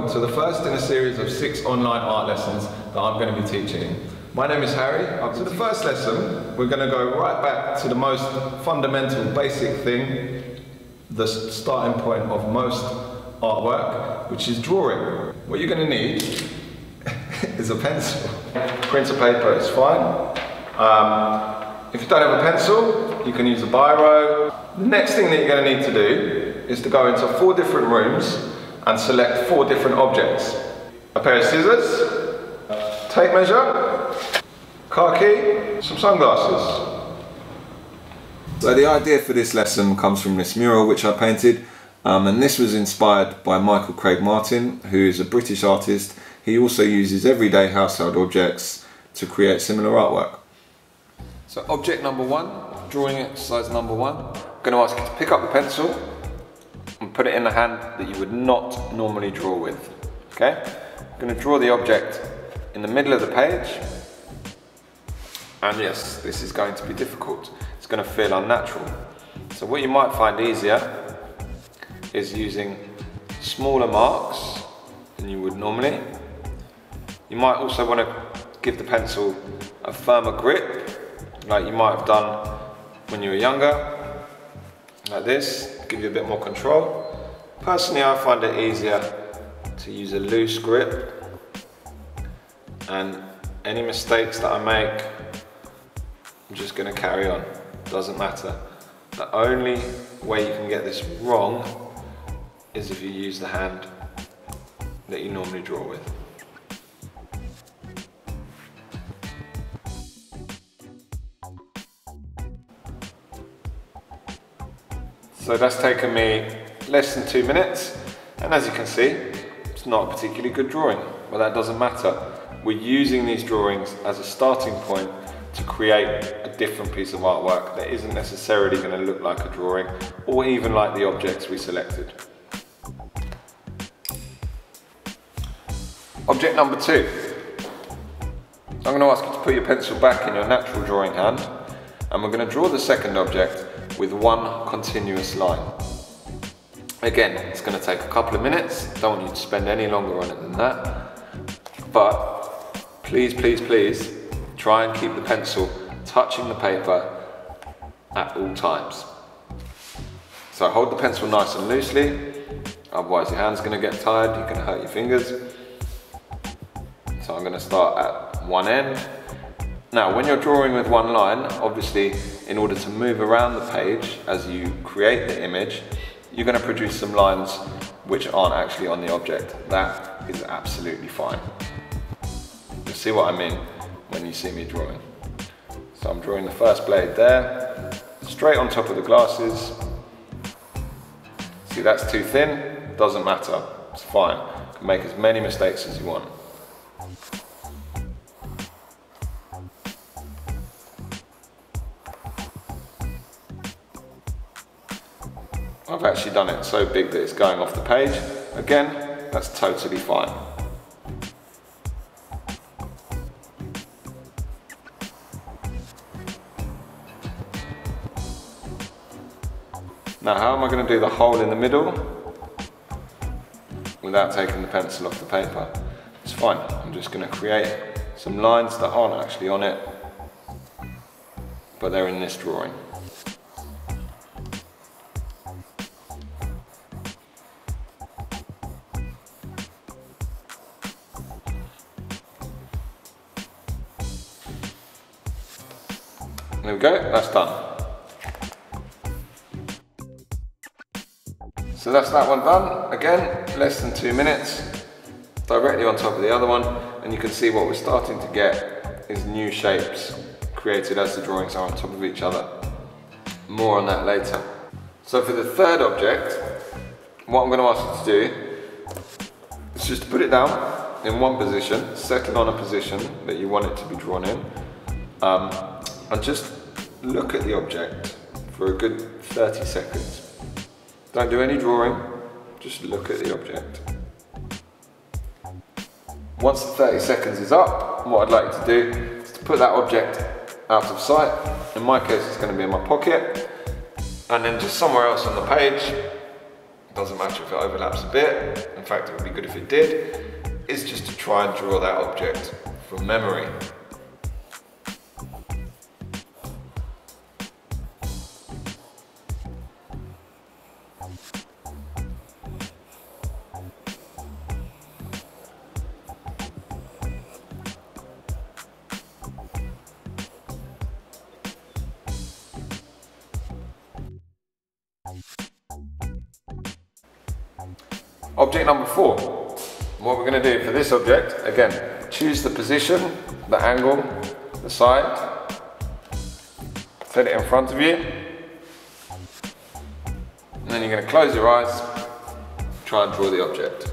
welcome to the first in a series of 6 online art lessons that I'm going to be teaching. My name is Harry. So the first lesson, we're going to go right back to the most fundamental, basic thing, the starting point of most artwork, which is drawing. What you're going to need is a pencil. Printer paper is fine. If you don't have a pencil, you can use a biro. The next thing that you're going to need to do is to go into 4 different rooms and select 4 different objects. A pair of scissors, tape measure, car key, some sunglasses. So the idea for this lesson comes from this mural which I painted, and this was inspired by Michael Craig Martin, who is a British artist. He also uses everyday household objects to create similar artwork. So object number 1, drawing exercise number 1, I'm going to ask you to pick up the pencil and put it in the hand that you would not normally draw with. Okay? I'm going to draw the object in the middle of the page, and yes, this is going to be difficult. It's going to feel unnatural. So what you might find easier is using smaller marks than you would normally. You might also want to give the pencil a firmer grip, like you might have done when you were younger, like this, give you a bit more control. Personally, I find it easier to use a loose grip, and any mistakes that I make, I'm just going to carry on, doesn't matter. The only way you can get this wrong is if you use the hand that you normally draw with. So that's taken me less than 2 minutes, and as you can see, it's not a particularly good drawing, but that doesn't matter. We're using these drawings as a starting point to create a different piece of artwork that isn't necessarily going to look like a drawing, or even like the objects we selected. Object number 2. I'm going to ask you to put your pencil back in your natural drawing hand, and we're going to draw the second object with one continuous line. Again, it's going to take a couple of minutes. Don't want you to spend any longer on it than that. But please, please, please, try and keep the pencil touching the paper at all times. So hold the pencil nice and loosely, otherwise your hand's going to get tired, you're going to hurt your fingers. So I'm going to start at one end. Now, when you're drawing with one line, obviously, in order to move around the page as you create the image, you're going to produce some lines which aren't actually on the object. That is absolutely fine. You'll see what I mean when you see me drawing. So I'm drawing the first blade there, straight on top of the glasses. See, that's too thin, doesn't matter, it's fine. You can make as many mistakes as you want. I've actually done it so big that it's going off the page. Again, that's totally fine. Now, how am I going to do the hole in the middle without taking the pencil off the paper? It's fine. I'm just going to create some lines that aren't actually on it, but they're in this drawing. There we go, that's done. So that's that one done. Again, less than 2 minutes, directly on top of the other one, and you can see what we're starting to get is new shapes created as the drawings are on top of each other. More on that later. So for the third object, what I'm going to ask you to do is just put it down in one position, settle on a position that you want it to be drawn in, and just look at the object for a good 30 seconds. Don't do any drawing, just look at the object. Once the 30 seconds is up, what I'd like you to do is to put that object out of sight. In my case, it's going to be in my pocket, and then just somewhere else on the page, doesn't matter if it overlaps a bit, in fact it would be good if it did, is just to try and draw that object from memory. Object number 4. What we're going to do for this object, again, choose the position, the angle, the side, set it in front of you, and then you're going to close your eyes, try and draw the object.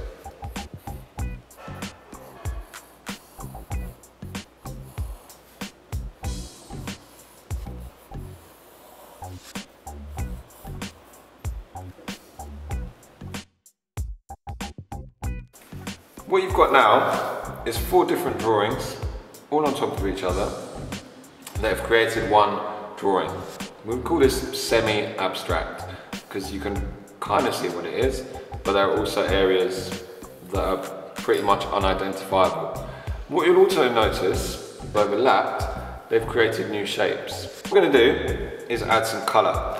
What you've got now is 4 different drawings, all on top of each other, that have created one drawing. We would call this semi-abstract, because you can kind of see what it is, but there are also areas that are pretty much unidentifiable. What you'll also notice, overlapped, they've created new shapes. What we're going to do is add some colour.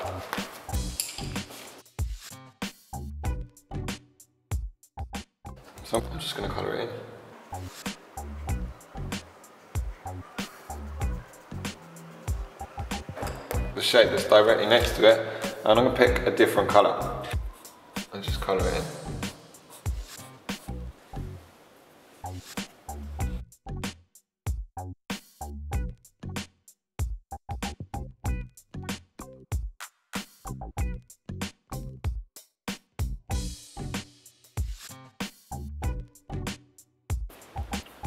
So I'm just going to colour it in. The shape that's directly next to it, and I'm going to pick a different colour and just colour it in.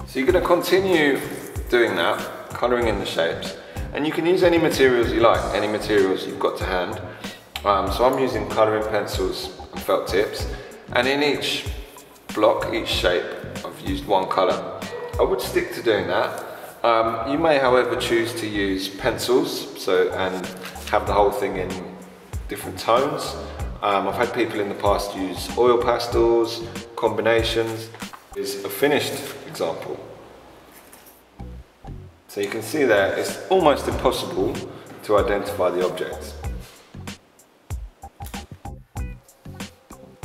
So you're going to continue doing that, colouring in the shapes, and you can use any materials you like, any materials you've got to hand. So I'm using colouring pencils and felt tips, and in each block, each shape, I've used one colour. I would stick to doing that. You may, however, choose to use pencils, and have the whole thing in different tones. I've had people in the past use oil pastels, combinations. Is a finished example. So you can see there, it's almost impossible to identify the objects.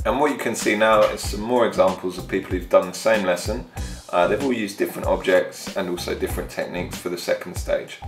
And what you can see now is some more examples of people who've done the same lesson. They've all used different objects and also different techniques for the second stage.